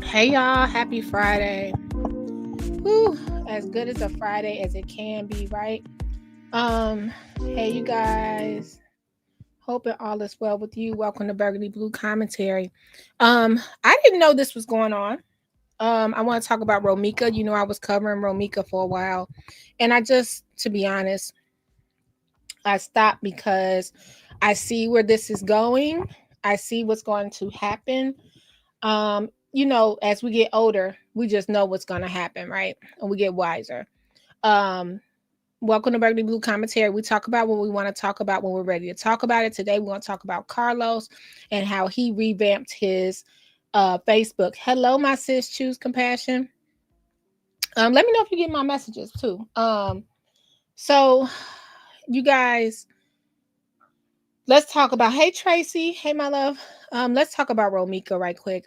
Hey y'all, happy Friday. Whew, as good as a Friday as it can be, right? Hey you guys. Hoping all is well with you. Welcome to Burgundy Blue Commentary. I didn't know this was going on. I want to talk about Romeca. You know, I was covering Romeca for a while. And to be honest, I stopped because I see where this is going. I see what's going to happen. As we get older, we just know what's going to happen, right? And we get wiser. Um, Welcome to Burgundy Blue Commentary. We talk about what we want to talk about when we're ready to talk about it. Today, we want to talk about Carlos and how he revamped his Facebook. Hello, my sis, choose compassion. Let me know if you get my messages too. So you guys, let's talk about. Hey, Tracy. Hey, my love. Let's talk about Romeca right quick.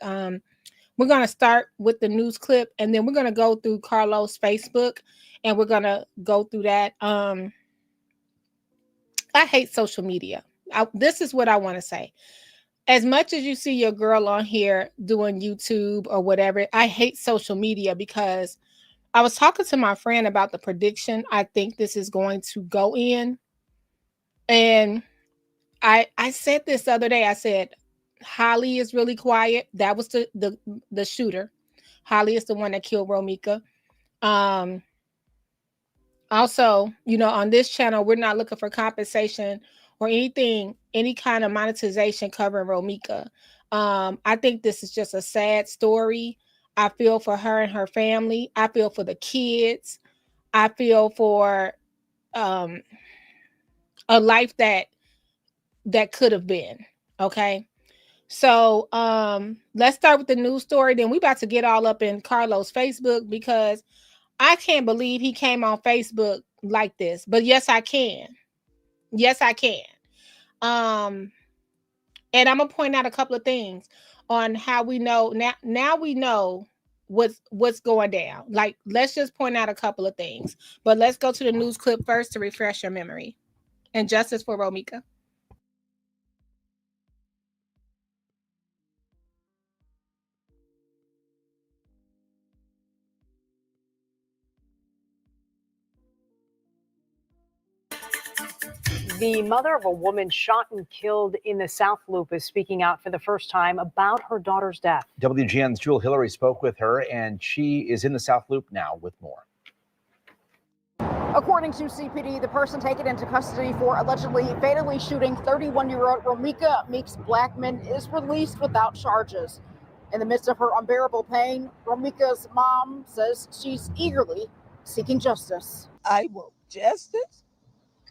We're going to start with the news clip, and then we're going to go through Carlos' Facebook, and we're going to go through that. I hate social media. This is what I want to say. As much as you see your girl on here doing YouTube or whatever, I hate social media because I was talking to my friend about the prediction I think this is going to go in. And I said this the other day. I said, Holly is really quiet. That was the shooter. Holly is the one that killed Romeca. Also, on this channel, we're not looking for compensation or anything, any kind of monetization covering Romeca. I think this is just a sad story. I feel for her and her family. I feel for the kids. I feel for a life that could have been. Okay. So let's start with the news story. Then we about to get all up in Carlos' Facebook because I can't believe he came on Facebook like this. But yes, I can. Yes, I can. And I'm gonna point out a couple of things on how we know now we know what's going down. Like, let's just point out a couple of things. But let's go to the news clip first to refresh your memory. And justice for Romeca. The mother of a woman shot and killed in the South Loop is speaking out for the first time about her daughter's death. WGN's Jewel Hillary spoke with her, and she is in the South Loop now with more. According to CPD, the person taken into custody for allegedly fatally shooting 31-year-old Romeca Meeks Blackman is released without charges. In the midst of her unbearable pain, Romeca's mom says she's eagerly seeking justice. I want justice.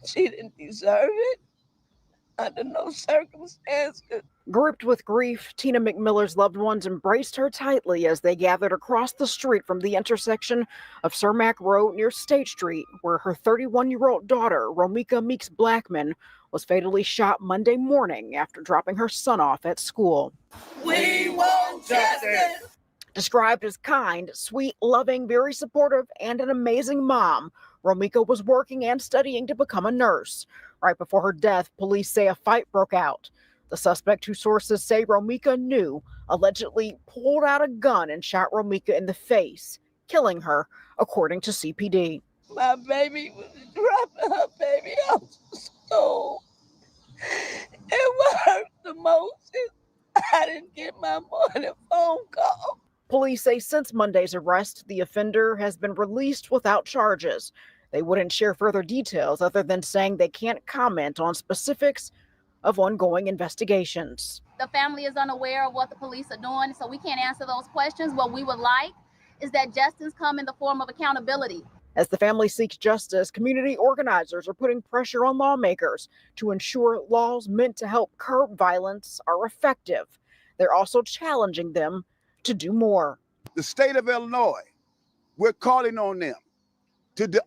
She didn't deserve it under no circumstances. Gripped with grief, Tina McMiller's loved ones embraced her tightly as they gathered across the street from the intersection of Cermak Road near State Street, where her 31-year-old daughter, Romeca Meeks Blackman, was fatally shot Monday morning after dropping her son off at school. We want justice. Described as kind, sweet, loving, very supportive, and an amazing mom, Romeca was working and studying to become a nurse. Right before her death, police say a fight broke out. The suspect, who sources say Romeca knew, allegedly pulled out a gun and shot Romeca in the face, killing her, according to CPD. My baby was dropping her baby off to school. And what hurt the most is I didn't get my morning phone call. Police say since Monday's arrest, the offender has been released without charges. They wouldn't share further details other than saying they can't comment on specifics of ongoing investigations. The family is unaware of what the police are doing, so we can't answer those questions. What we would like is that justice come in the form of accountability. As the family seeks justice, community organizers are putting pressure on lawmakers to ensure laws meant to help curb violence are effective. They're also challenging them to do more. The state of Illinois, we're calling on them to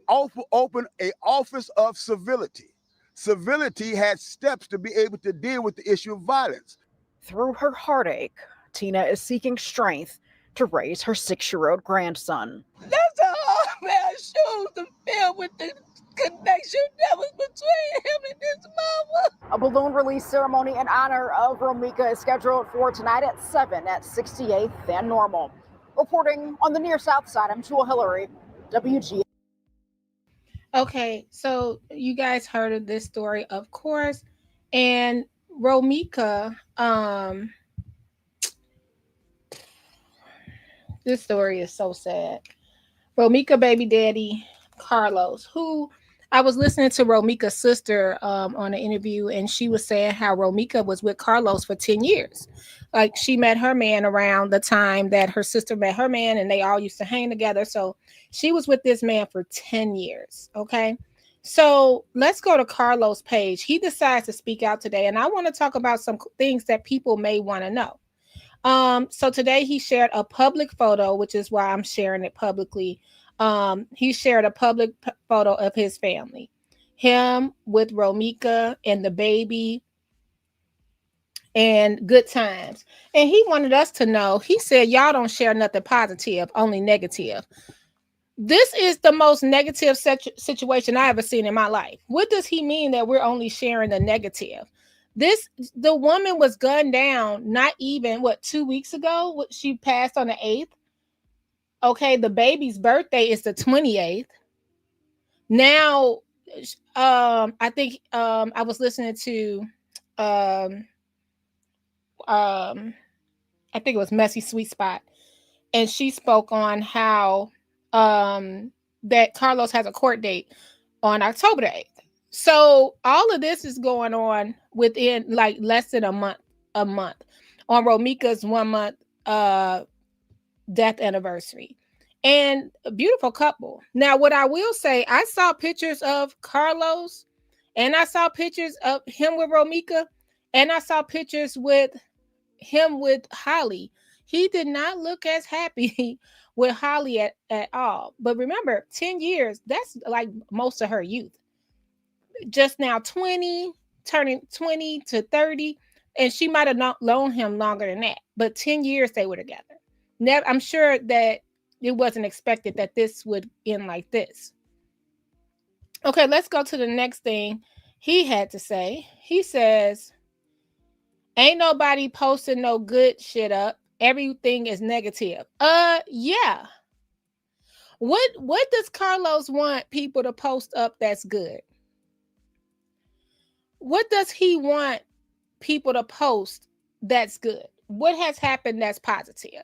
open an office of civility. Civility has steps to be able to deal with the issue of violence. Through her heartache, Tina is seeking strength to raise her 6-year-old grandson. That's a hard pair of shoes to fill with the connection that was between him and his mama. A balloon release ceremony in honor of Romeca is scheduled for tonight at 7 at 68th and Normal. Reporting on the near south side, I'm Jewel Hillary, WG. Okay, so you guys heard of this story, of course, and Romeca, this story is so sad. Romeca baby daddy Carlos, who I was listening to Romeca's sister on an interview, and she was saying how Romeca was with Carlos for 10 years. Like she met her man around the time that her sister met her man, and they all used to hang together. So she was with this man for 10 years. Okay. So let's go to Carlos' page. He decides to speak out today, and I want to talk about some things that people may want to know. So today he shared a public photo, which is why I'm sharing it publicly. He shared a public photo of his family, him with Romeca and the baby, and good times. And he wanted us to know, he said, y'all don't share nothing positive, only negative. This is the most negative situation I ever seen in my life. What does he mean that we're only sharing the negative? The woman was gunned down not even 2 weeks ago. She passed on the 8th. Okay, the baby's birthday is the 28th. Now I think I was listening to I think it was Messy Sweet Spot, and she spoke on how that Carlos has a court date on October the 8th. So all of this is going on within like less than a month on Romeca's 1 month death anniversary. And a beautiful couple. Now, what I will say, I saw pictures of Carlos, and I saw pictures of him with Romeca, and I saw pictures with him with Holly. He did not look as happy with Holly at all. But remember, 10 years, that's like most of her youth. Just now 20, turning 20 to 30, and she might have not known him longer than that. But 10 years they were together. Never, I'm sure that it wasn't expected that this would end like this. Okay, let's go to the next thing he had to say. He says, ain't nobody posting no good shit up. Everything is negative. Yeah. What does Carlos want people to post up that's good? What does he want people to post that's good? What has happened that's positive?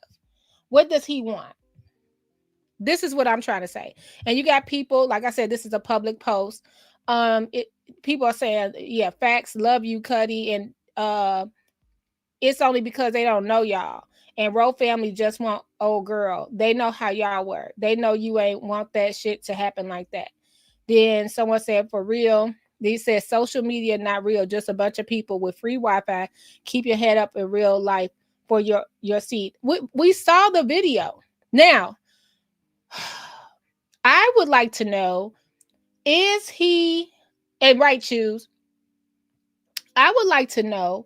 What does he want? This is what I'm trying to say. And you got people, like I said, this is a public post. People are saying, yeah, facts, love you, Cuddy, and it's only because they don't know y'all. And Roe family just want old girl. They know how y'all were. They know you ain't want that shit to happen like that. Then someone said, for real. They said social media not real, just a bunch of people with free Wi-Fi. Keep your head up in real life for your seat. We saw the video. Now, I would like to know, is he, and right choose, I would like to know,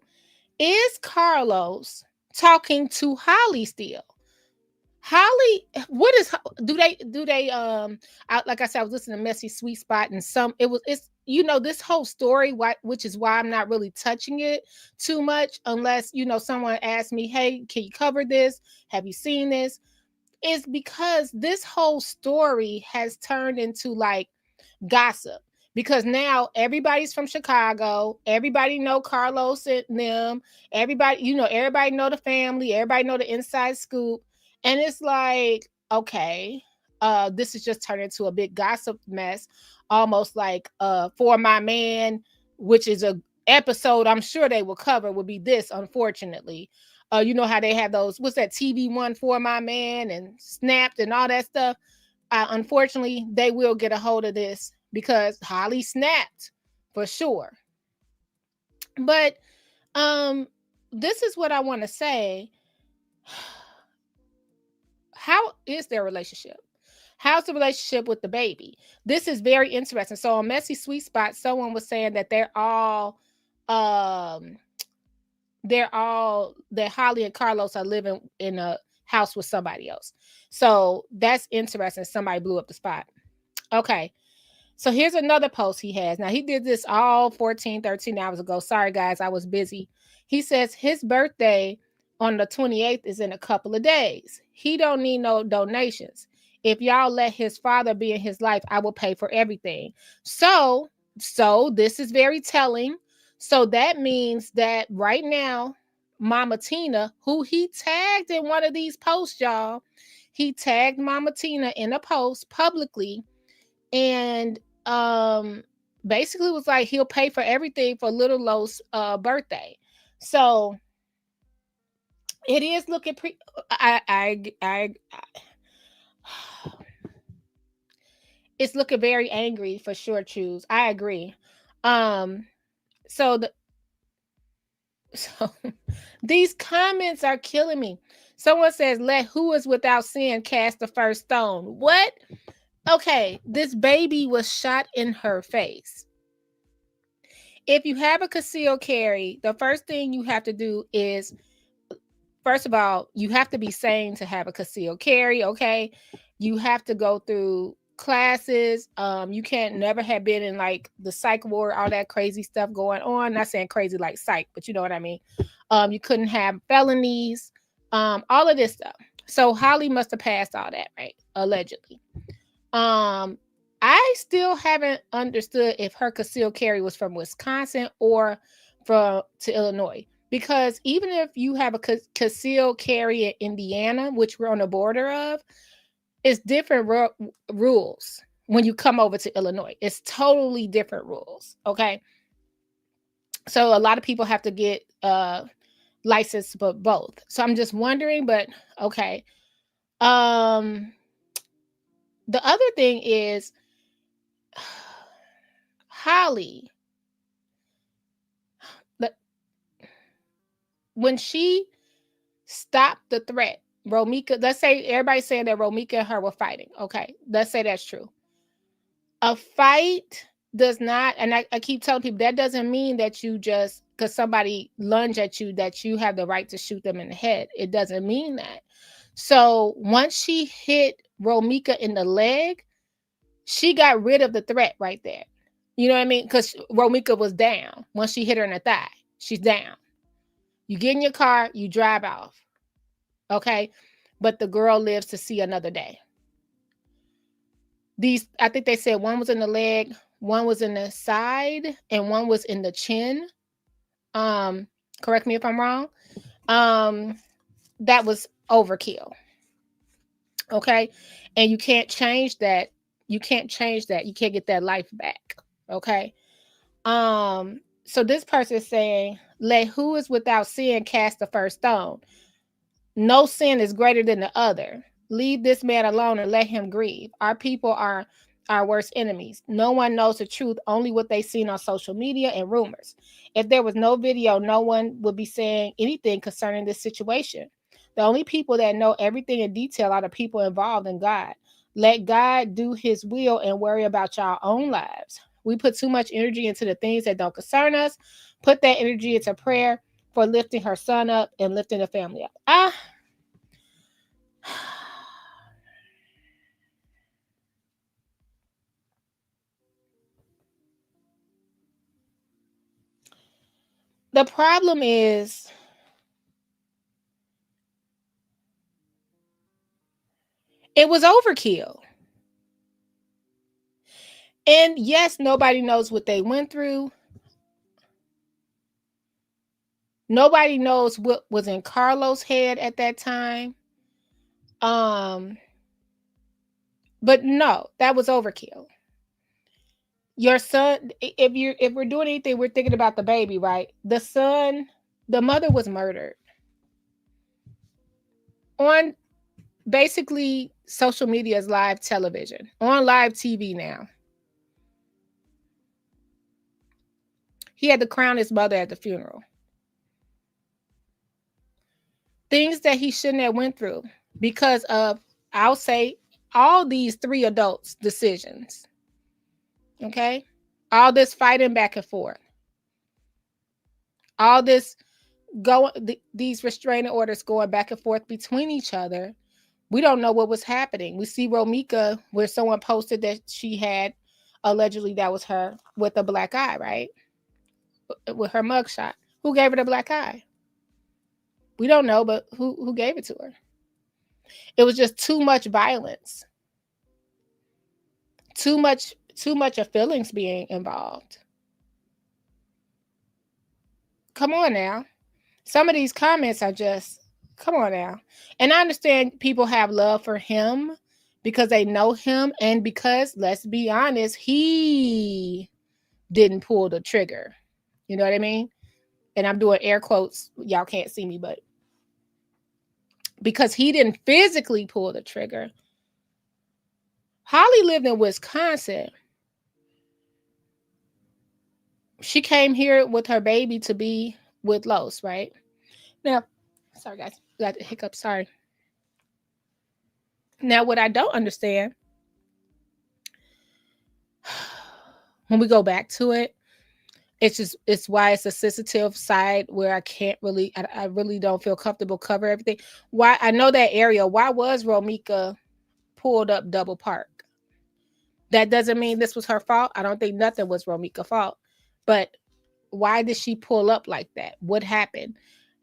is Carlos talking to Holly still? Holly, what is, do they like I said, I was listening to Messy Sweet Spot, and it's this whole story, which is why I'm not really touching it too much unless someone asks me, hey, can you cover this? Have you seen this? Is because this whole story has turned into like gossip, because now everybody's from Chicago, everybody know Carlos and them, everybody know the family, everybody know the inside scoop, and it's like, okay, this is just turned into a big gossip mess, almost like For My Man, which is a episode I'm sure they will cover, will be this, unfortunately. You know how they have those, what's that TV one, For My Man and Snapped and all that stuff. Unfortunately, they will get a hold of this because Holly snapped for sure. But this is what I want to say. How is their relationship? How's the relationship with the baby? This is very interesting. So on Messy Sweet Spot, someone was saying that that Holly and Carlos are living in a house with somebody else. So that's interesting. Somebody blew up the spot. Okay. So here's another post he has. Now he did this all 13 hours ago. Sorry guys, I was busy. He says his birthday on the 28th is in a couple of days. He don't need no donations. If y'all let his father be in his life, I will pay for everything. So this is very telling. So that means that right now, Mama Tina, who he tagged in one of these posts, y'all, he tagged Mama Tina in a post publicly, and basically was like he'll pay for everything for little Lo's birthday. So it is looking it's looking very angry for sure. Choose. I agree. So these comments are killing me. Someone says, "Let who is without sin cast the first stone." What? Okay, this baby was shot in her face. If you have a concealed carry, the first thing you have to do is, first of all, you have to be sane to have a concealed carry, okay? You have to go through classes. You can't never have been in like the psych ward, all that crazy stuff going on. Not saying crazy like psych, but you know what I mean. You couldn't have felonies, all of this stuff. So Holly must have passed all that, right? Allegedly. I still haven't understood if her concealed carry was from Wisconsin or to Illinois. Because even if you have a concealed carry in Indiana, which we're on the border of, it's different rules when you come over to Illinois. It's totally different rules, okay? So a lot of people have to get licensed for both. So I'm just wondering, but okay. The other thing is, Holly, when she stopped the threat, Romeca, let's say everybody's saying that Romeca and her were fighting. Okay, let's say that's true. A fight does not, and I keep telling people, that doesn't mean that you just, because somebody lunge at you, that you have the right to shoot them in the head. It doesn't mean that. So once she hit Romeca in the leg, she got rid of the threat right there. You know what I mean? Because Romeca was down. Once she hit her in the thigh, she's down. You get in your car, you drive off. Okay? But the girl lives to see another day. These, I think they said one was in the leg, one was in the side, and one was in the chin. Correct me if I'm wrong. That was overkill. Okay? And you can't change that. You can't change that. You can't get that life back. Okay? So this person is saying, let who is without sin cast the first stone. No sin is greater than the other. Leave this man alone and let him grieve. Our people are our worst enemies. No one knows the truth, only what they've seen on social media and rumors. If there was no video, no one would be saying anything concerning this situation. The only people that know everything in detail are the people involved in God. Let God do his will and worry about your own lives. We put too much energy into the things that don't concern us. Put that energy into prayer for lifting her son up and lifting the family up. The problem is, it was overkill. And yes, nobody knows what they went through. Nobody knows what was in Carlos' head at that time. But no, that was overkill. Your son, if we're doing anything, we're thinking about the baby, right? The son, the mother was murdered on basically social media's live television, on live TV now. He had to crown his mother at the funeral. Things that he shouldn't have went through because of, I'll say, all these three adults' decisions. Okay? All this fighting back and forth. All this these restraining orders going back and forth between each other. We don't know what was happening. We see Romeca, where someone posted that she had, allegedly that was her, with a black eye, right? With her mugshot. Who gave her the black eye? We don't know, but who gave it to her? It was just too much violence. Too much of feelings being involved. Come on now. Some of these comments are just, come on now. And I understand people have love for him because they know him and because, let's be honest, he didn't pull the trigger. You know what I mean? And I'm doing air quotes. Y'all can't see me, but because he didn't physically pull the trigger. Holly lived in Wisconsin. She came here with her baby to be with Los, right? Now, sorry guys, got a hiccup, sorry. Now, what I don't understand, when we go back to it, it's why it's a sensitive side where I really don't feel comfortable cover everything. Why I know that area. Why was Romeca pulled up double park? That doesn't mean this was her fault. I don't think nothing was Romeca's fault. But why did she pull up like that? What happened?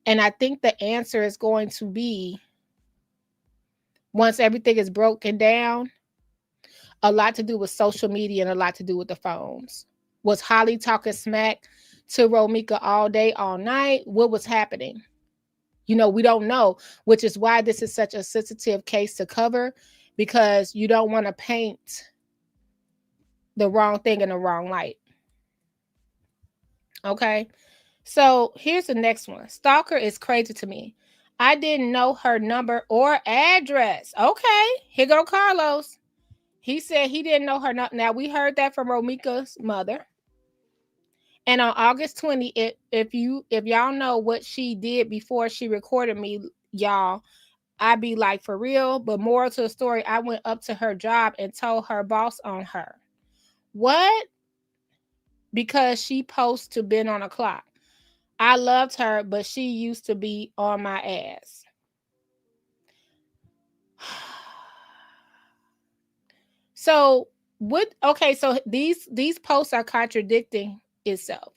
And I think the answer is going to be, once everything is broken down, a lot to do with social media and a lot to do with the phones. Was Holly talking smack to Romeca all day, all night? What was happening? You know, we don't know, which is why this is such a sensitive case to cover, because you don't want to paint the wrong thing in the wrong light. Okay? So here's the next one. Stalker is crazy to me. I didn't know her number or address. Okay, here go Carlos. He said he didn't know her. Now, we heard that from Romeca's mother. And on August 20, if y'all know what she did before she recorded me, y'all, I'd be like, for real. But moral to the story, I went up to her job and told her boss on her. What? Because she supposed to been on a clock. I loved her, but she used to be on my ass. So what? Okay, so these posts are contradicting itself.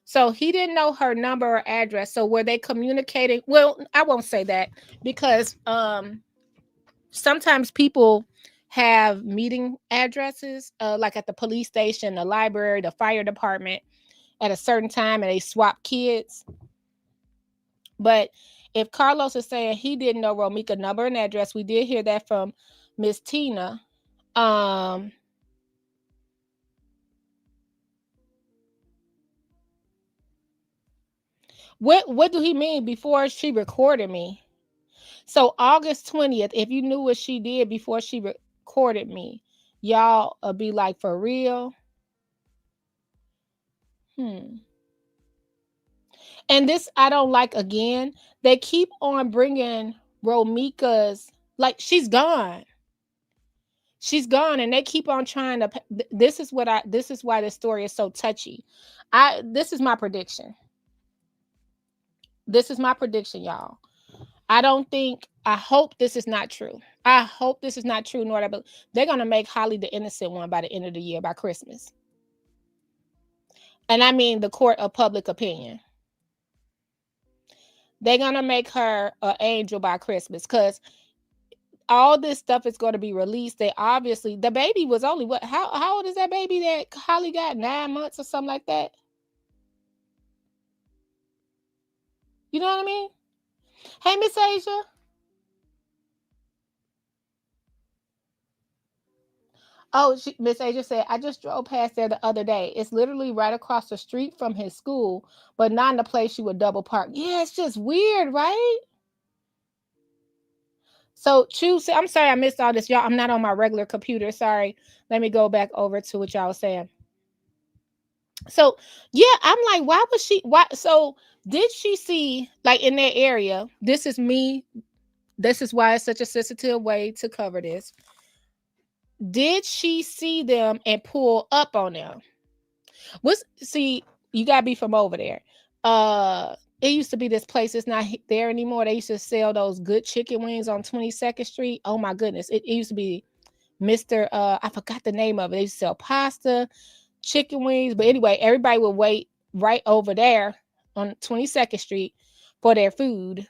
So he didn't know her number or address. So were they communicating? Well, I won't say that, because sometimes people have meeting addresses, like at the police station, the library, the fire department, at a certain time, and they swap kids. But if Carlos is saying he didn't know Romeca's number and address, we did hear that from Miss Tina. What do he mean before she recorded me? So August 20th, if you knew what she did before she recorded me, y'all be like, for real? And this I don't like. Again, they keep on bringing Romeca's, like, she's gone. She's gone, and they keep on trying to. This is why this story is so touchy. This is my prediction. This is my prediction, y'all. I hope this is not true. I hope this is not true, nor that, but they're gonna make Holly the innocent one by the end of the year, by Christmas. And I mean the court of public opinion. They're gonna make her an angel by Christmas, because all this stuff is going to be released. They obviously, the baby was only what? How old is that baby that Holly got? 9 months or something like that. You know what I mean? Hey, Miss Asia. Oh, Miss Asia said, I just drove past there the other day. It's literally right across the street from his school, but not in the place you would double park. Yeah, it's just weird, right? So choose. I'm sorry I missed all this, y'all. I'm not on my regular computer. Sorry. Let me go back over to what y'all was saying. So yeah, I'm like, why was she? Why? So did she see, like, in that area? This is me. This is why it's such a sensitive way to cover this. Did she see them and pull up on them? See, you gotta be from over there. It used to be this place. It's not there anymore. They used to sell those good chicken wings on 22nd Street. Oh my goodness. It used to be Mr. I forgot the name of it. They used to sell pasta, chicken wings. But anyway, everybody would wait right over there on 22nd Street for their food.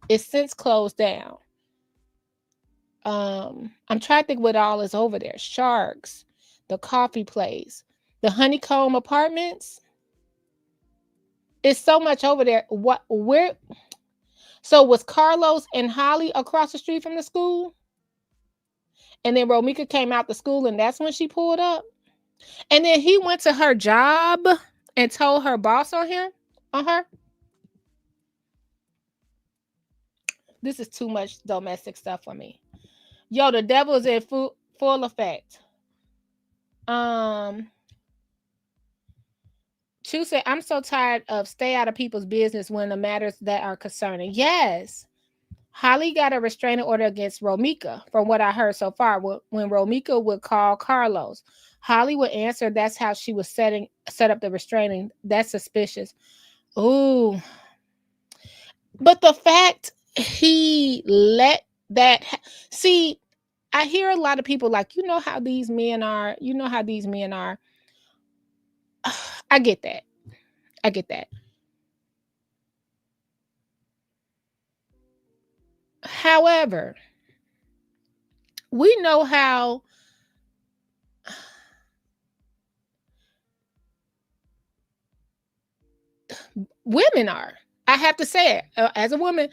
It's since closed down. I'm trying to think what all is over there. Sharks, the coffee place, the Honeycomb Apartments. It's so much over there. So was Carlos and Holly across the street from the school? And then Romeca came out the school and that's when she pulled up. And then he went to her job and told her boss on her. This is too much domestic stuff for me. Yo, the devil is in full effect. Chu said, I'm so tired of stay out of people's business when the matters that are concerning. Yes. Holly got a restraining order against Romeca, from what I heard so far. When Romeca would call Carlos, Holly would answer. That's how she was set up the restraining. That's suspicious. Ooh. But the fact he let that see, I hear a lot of people like, you know how these men are. You know how these men are. I get that. However, we know how women are. I have to say it as a woman.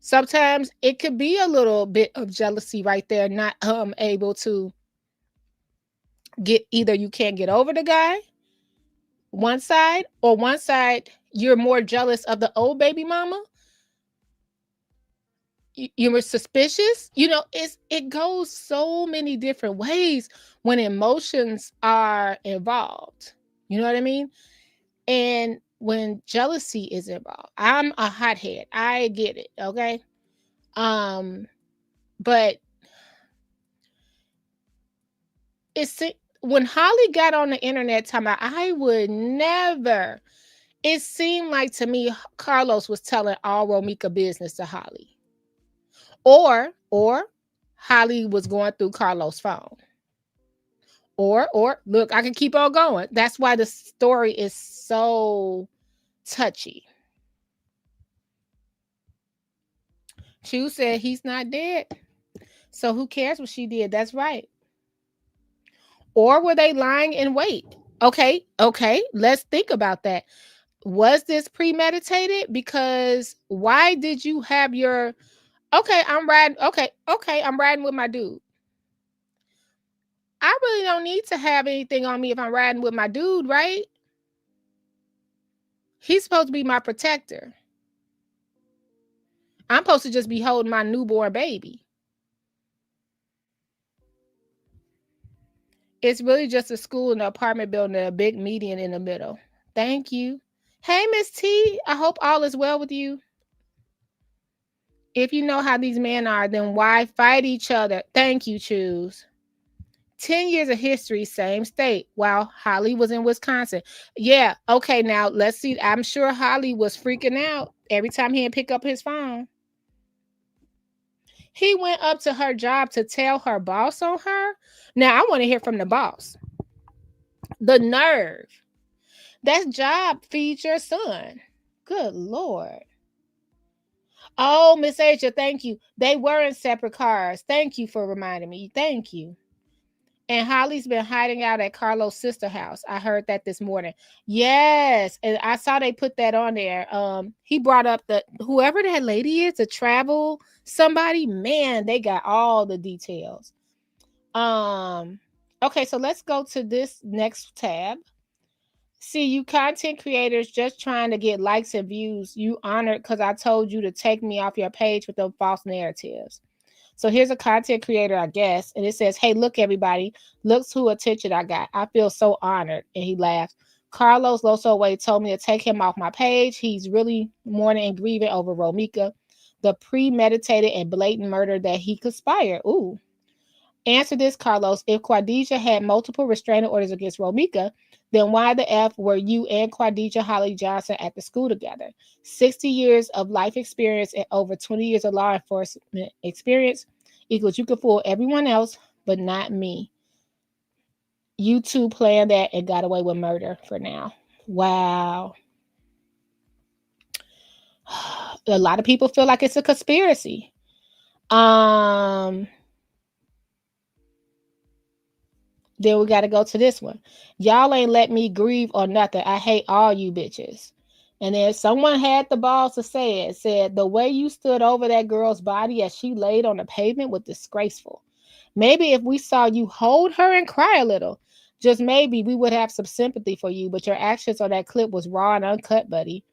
Sometimes it could be a little bit of jealousy right there, not able to get either you can't get over the guy, one side you're more jealous of the old baby mama. You were suspicious. It goes so many different ways when emotions are involved. You know what I mean? And when jealousy is involved, I'm a hothead. I get it. Okay. But it's when Holly got on the internet talking about, I would never. It seemed like to me Carlos was telling all Romeca business to Holly. Or Holly was going through Carlos' phone. Or look, I can keep on going. That's why the story is so touchy. Chu said he's not dead. So who cares what she did? That's right. Or were they lying in wait? Okay. Let's think about that. Was this premeditated? Because why did you have your I'm riding. I'm riding with my dude. I really don't need to have anything on me if I'm riding with my dude, right? He's supposed to be my protector. I'm supposed to just be holding my newborn baby. It's really just a school and an apartment building and a big median in the middle. Thank you. Hey, Miss T, I hope all is well with you. If you know how these men are, then why fight each other? Thank you, Choose. 10 years of history, same state, while Holly was in Wisconsin. Yeah, okay, now let's see. I'm sure Holly was freaking out every time he had pick up his phone. He went up to her job to tell her boss on her. Now, I want to hear from the boss. The nerve. That job feeds your son. Good Lord. Oh, Miss Asia, thank you. They were in separate cars. Thank you for reminding me. Thank you. And Holly's been hiding out at Carlos' sister house. I heard that this morning. Yes. And I saw they put that on there. He brought up whoever that lady is, the travel somebody, man, they got all the details. Okay, so let's go to this next tab. See, you content creators just trying to get likes and views. You honored because I told you to take me off your page with those false narratives. So here's a content creator, I guess, and it says, hey, look, everybody, look who attention I got. I feel so honored. And he laughs. Carlos Losos told me to take him off my page. He's really mourning and grieving over Romeca, the premeditated and blatant murder that he conspired. Ooh. Answer this, Carlos. If Quadija had multiple restraining orders against Romeca, then why the F were you and Quadija Holly Johnson at the school together? 60 years of life experience and over 20 years of law enforcement experience equals you can fool everyone else, but not me. You two planned that and got away with murder for now. Wow. A lot of people feel like it's a conspiracy. Then we got to go to this one. Y'all ain't let me grieve or nothing. I hate all you bitches. And then someone had the balls to say it. Said, the way you stood over that girl's body as she laid on the pavement was disgraceful. Maybe if we saw you hold her and cry a little, just maybe we would have some sympathy for you. But your actions on that clip was raw and uncut, buddy.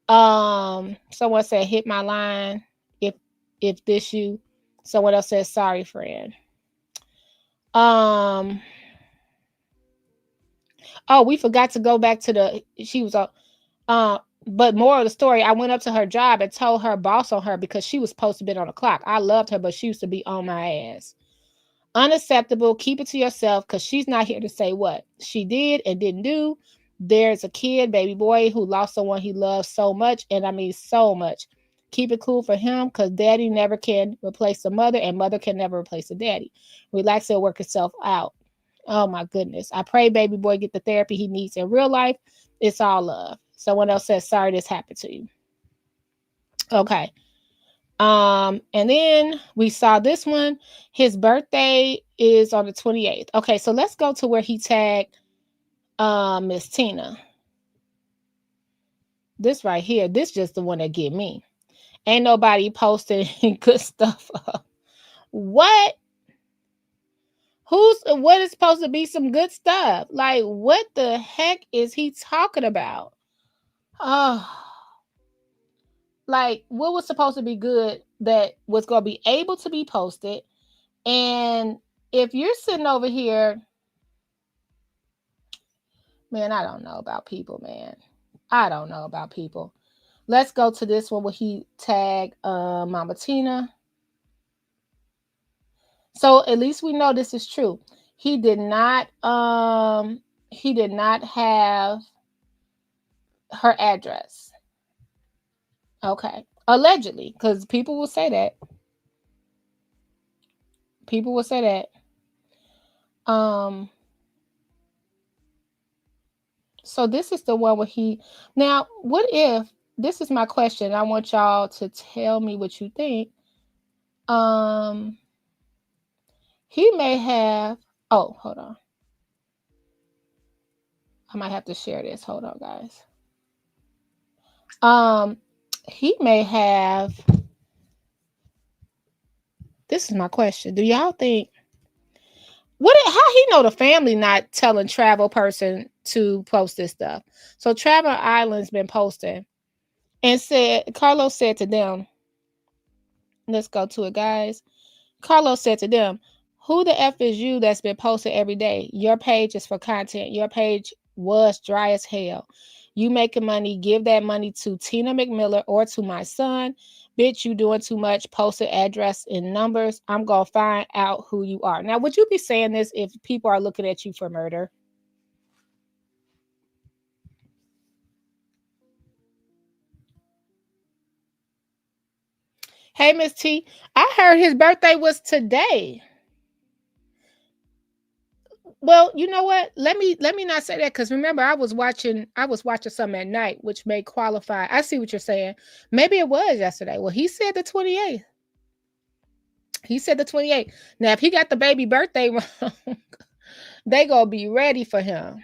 Someone said, hit my line. If this you. Someone else said, sorry, friend. Oh, we forgot to go back to she was but more of the story, I went up to her job and told her boss on her because she was supposed to be on the clock. I loved her, but she used to be on my ass. Unacceptable. Keep it to yourself because she's not here to say what she did and didn't do. There's a kid, baby boy, who lost someone he loves so much, and I mean so much. Keep it cool for him because daddy never can replace the mother and mother can never replace the daddy. Relax and work itself out. Oh my goodness. I pray baby boy get the therapy he needs in real life. It's all love. Someone else says, sorry this happened to you. Okay. And then we saw this one. His birthday is on the 28th. Okay, so let's go to where he tagged Miss Tina. This right here, this just the one that get me. Ain't nobody posting good stuff up. What? What is supposed to be some good stuff? Like, what the heck is he talking about? Oh, like what was supposed to be good that was going to be able to be posted? And if you're sitting over here, man, I don't know about people, man. I don't know about people. Let's go to this one where he tagged Mama Tina. So at least we know this is true. He did not have her address. Okay. Allegedly, because people will say that. People will say that. So this is the one where now, what if, this is my question. I want y'all to tell me what you think. He may have, oh, hold on. I might have to share this. Hold on, guys. He may have, this is my question. Do y'all think, how he know the family not telling travel person to post this stuff? So Travel Island's been posting and Carlos said to them, let's go to it, guys. Carlos said to them, who the F is you that's been posted every day? Your page is for content. Your page was dry as hell. You making money, give that money to Tina McMiller or to my son. Bitch, you doing too much. Post an address and numbers. I'm going to find out who you are. Now, would you be saying this if people are looking at you for murder? Hey, Miss T, I heard his birthday was today. Well, you know what? Let me not say that because remember I was watching something at night, which may qualify. I see what you're saying. Maybe it was yesterday. Well, he said the 28th. He said the 28th. Now, if he got the baby birthday wrong, they gonna be ready for him.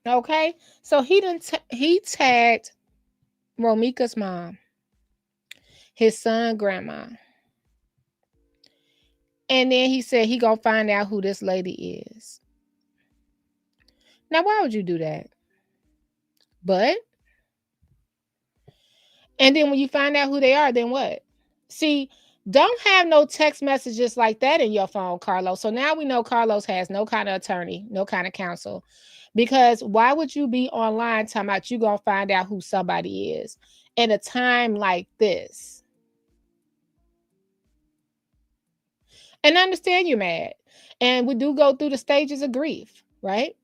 Okay, so he tagged Romeca's mom, his son, grandma. And then he said he gonna find out who this lady is. Now, why would you do that? But, and then when you find out who they are, then what? See, don't have no text messages like that in your phone, Carlos. So now we know Carlos has no kind of attorney, no kind of counsel. Because why would you be online talking about you gonna find out who somebody is in a time like this? And I understand you're mad. And we do go through the stages of grief, right?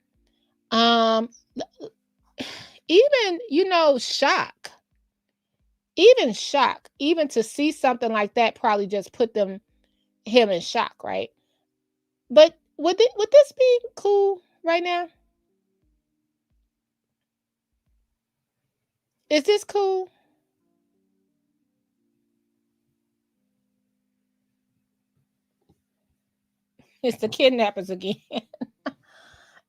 Even, shock. Even to see something like that probably just put him in shock, right? But would this be cool right now? Is this cool? It's the kidnappers again.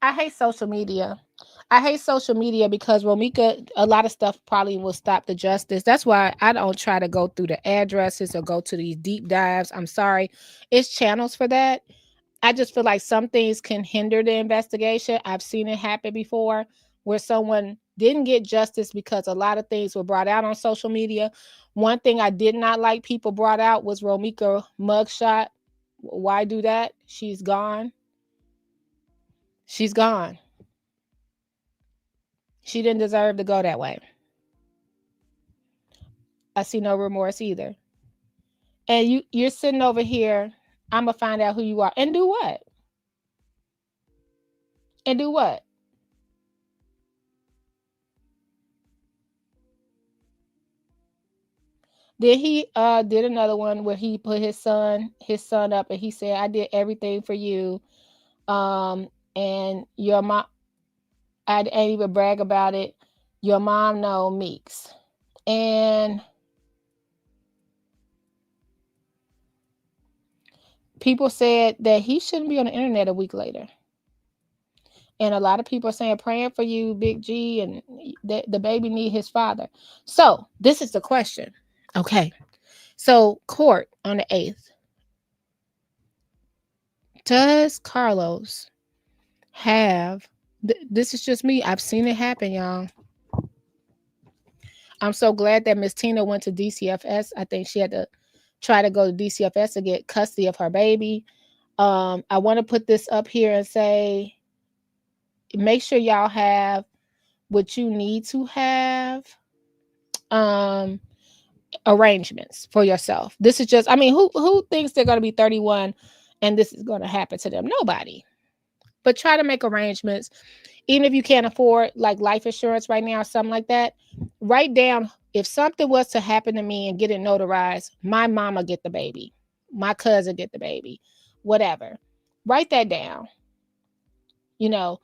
I hate social media. I hate social media because Romeca, a lot of stuff probably will stop the justice. That's why I don't try to go through the addresses or go to these deep dives. I'm sorry. It's channels for that. I just feel like some things can hinder the investigation. I've seen it happen before where someone didn't get justice because a lot of things were brought out on social media. One thing I did not like people brought out was Romeca mugshot. Why do that? She's gone. She's gone. She didn't deserve to go that way. I see no remorse either. And you're sitting over here, I'm gonna find out who you are. And do what? And do what? Then he did another one where he put his son up and he said, I did everything for you. And your mom, I didn't even brag about it. Your mom know Meeks. And people said that he shouldn't be on the internet a week later. And a lot of people are saying, praying for you, Big G, and the baby need his father. So this is the question. Okay. So court on the 8th. Does Carlos have, this is just me. I've seen it happen, y'all. I'm so glad that Miss Tina went to DCFS. I think she had to try to go to DCFS to get custody of her baby. I want to put this up here and say, make sure y'all have what you need to have. Arrangements for yourself. This is just, I mean, who thinks they're going to be 31 and this is going to happen to them? Nobody. But try to make arrangements. Even if you can't afford like life insurance right now or something like that, write down, if something was to happen to me and get it notarized, my mama get the baby, my cousin get the baby, whatever. Write that down. You know,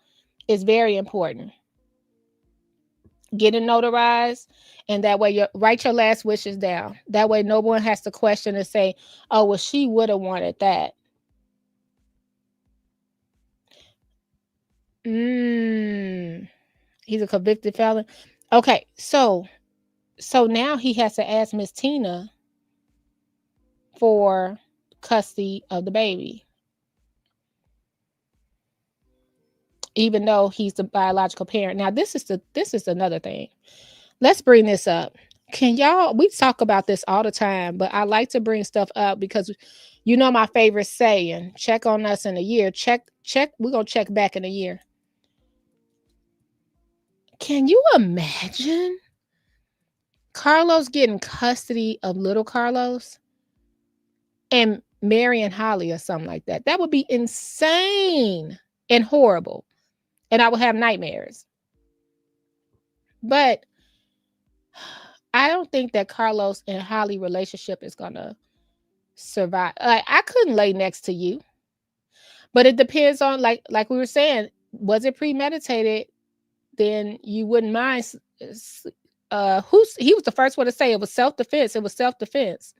it's very important. Get it notarized, and that way you write your last wishes down. That way no one has to question and say, oh, well, she would have wanted that. He's a convicted felon. Okay, so now he has to ask Miss Tina for custody of the baby, even though he's the biological parent. Now this is another thing. Let's bring this up. Can y'all, we talk about this all the time, but I like to bring stuff up because you know my favorite saying, check on us in a year. Check, we're gonna check back in a year. Can you imagine Carlos getting custody of little Carlos and marrying Holly or something like that? That would be insane and horrible. And I would have nightmares. But I don't think that Carlos and Holly relationship is gonna survive. Like, I couldn't lay next to you. But it depends on, like we were saying, was it premeditated? Then you wouldn't mind. He was the first one to say it was self-defense. It was self-defense.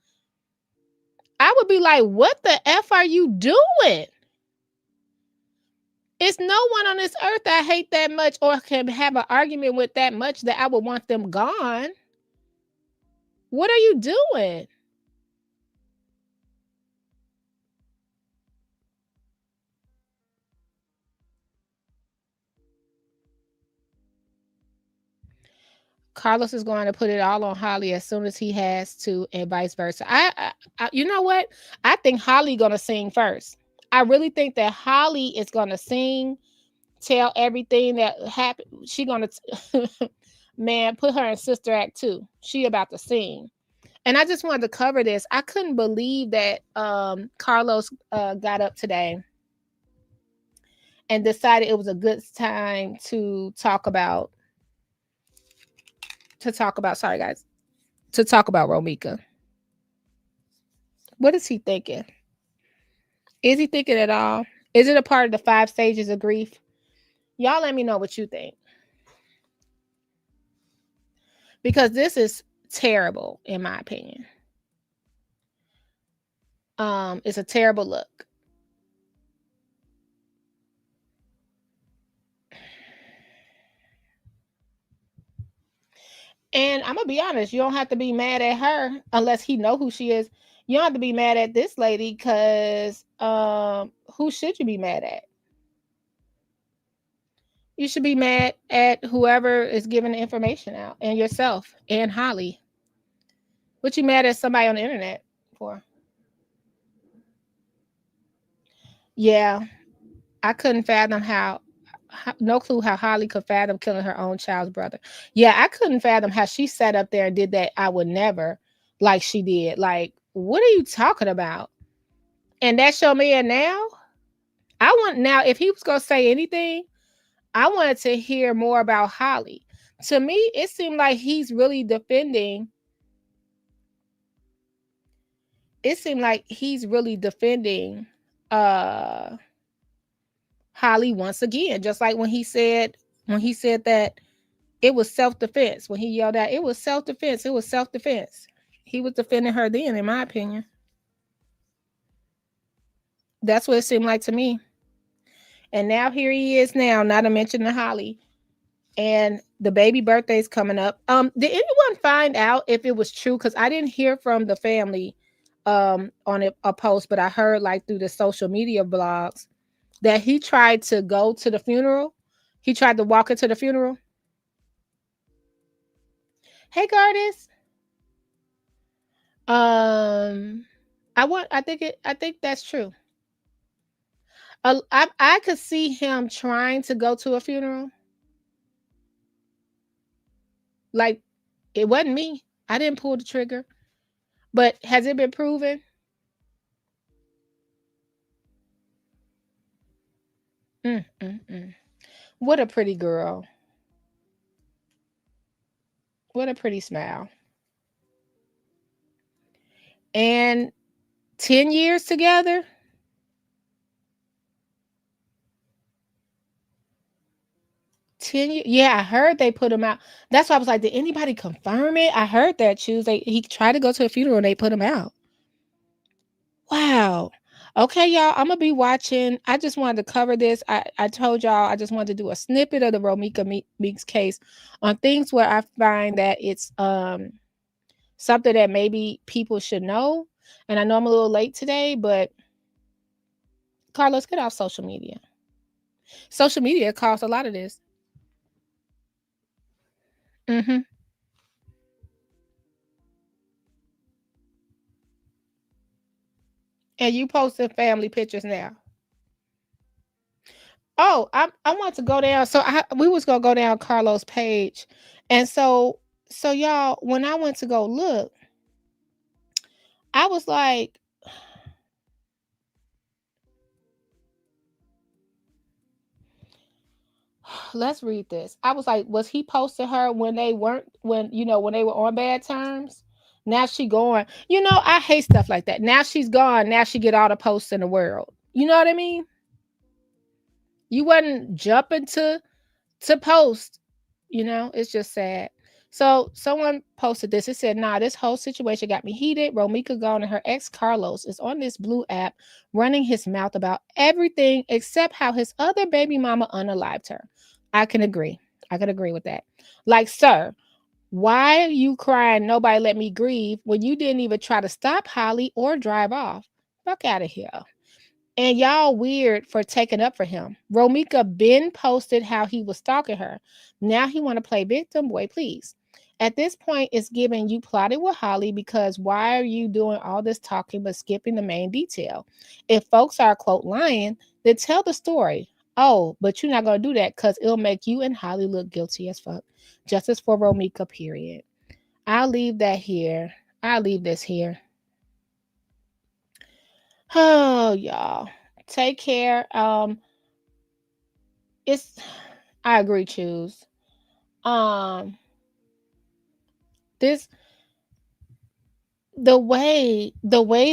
I would be like, what the F are you doing? It's no one on this earth I hate that much or can have an argument with that much that I would want them gone. What are you doing? Carlos is going to put it all on Holly as soon as he has to, and vice versa. I you know what? I think Holly gonna sing first. I really think that Holly is gonna sing, tell everything that happened. She gonna, man, put her in Sister Act 2. She about to sing. And I just wanted to cover this. I couldn't believe that Carlos got up today and decided it was a good time to talk about Romeca. What is he thinking? Is he thinking at all? Is it a part of the 5 stages of grief? Y'all let me know what you think. because this is terrible, in my opinion. It's a terrible look. And I'm gonna be honest, you don't have to be mad at her unless he know who she is. You don't have to be mad at this lady because who should you be mad at? You should be mad at whoever is giving the information out and yourself and Holly. What you mad at somebody on the internet for? Yeah, I couldn't fathom no clue how Holly could fathom killing her own child's brother. Yeah, I couldn't fathom how she sat up there and did that. I would never, like she did. Like, what are you talking about? And that's your man now? I want now, if he was gonna say anything, I wanted to hear more about Holly. To me, it seemed like he's really defending. It seemed like he's really defending Holly once again, just like when he said that it was self-defense. When he yelled out, it was self-defense. It was self-defense. He was defending her then, in my opinion. That's what it seemed like to me. And now here he is now, not to mention the Holly. And the baby birthday's coming up. Did anyone find out if it was true? Because I didn't hear from the family on a post, but I heard like through the social media blogs that he tried to go to the funeral. He tried to walk into the funeral. Hey, Gardis. I think that's true. I could see him trying to go to a funeral. Like, it wasn't me. I didn't pull the trigger. But has it been proven? What a pretty girl. What a pretty smile. And 10 years together? Yeah, I heard they put him out. That's why I was like, did anybody confirm it? I heard that Tuesday he tried to go to a funeral and they put him out. Wow. Okay, y'all, I'm gonna be watching. I just wanted to cover this. I told y'all I just wanted to do a snippet of the Romeca Meeks case on things where I find that it's something that maybe people should know. And I know I'm a little late today, but Carlos, get off social media. Social media caused a lot of this. And you posted family pictures now. Oh, I want to go down. So we was gonna go down Carlos' page, and so y'all, when I went to go look, I was like, let's read this. I was like, was he posting her when they weren't when they were on bad terms? Now she going. I hate stuff like that. Now she's gone. Now she get all the posts in the world. You know what I mean? You wasn't jumping to post. It's just sad. So someone posted this. It said, nah, this whole situation got me heated. Romeca Gone and her ex Carlos is on this blue app running his mouth about everything except how his other baby mama unalived her. I can agree. I can agree with that. Like, sir, why are you crying nobody let me grieve when you didn't even try to stop Holly or drive off? Fuck out of here. And y'all weird for taking up for him. Romeca been posted how he was stalking her. Now he want to play victim. Boy, please. At this point, it's giving you plotted with Holly because why are you doing all this talking but skipping the main detail? If folks are, quote, lying, then tell the story. Oh, but you're not going to do that because it'll make you and Holly look guilty as fuck. Justice for Romeca, period. I'll leave that here. I'll leave this here. Oh, y'all. Take care. I agree, choose. This the way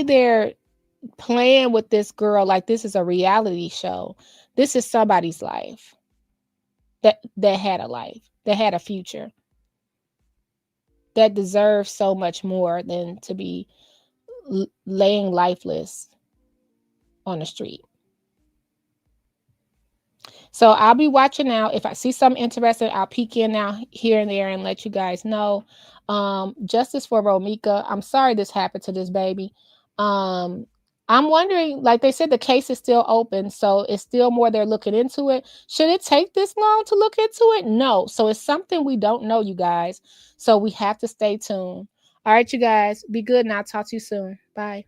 they're playing with this girl, like this is a reality show. This is somebody's life that had a life, that had a future. that deserve so much more than to be laying lifeless on the street. So I'll be watching out. If I see something interesting, I'll peek in now here and there and let you guys know. Justice for Romeca. I'm sorry this happened to this baby. I'm wondering, like they said, the case is still open, so it's still more they're looking into it. Should it take this long to look into it? No. So it's something we don't know, you guys. So we have to stay tuned. All right, you guys, be good, and I'll talk to you soon. Bye.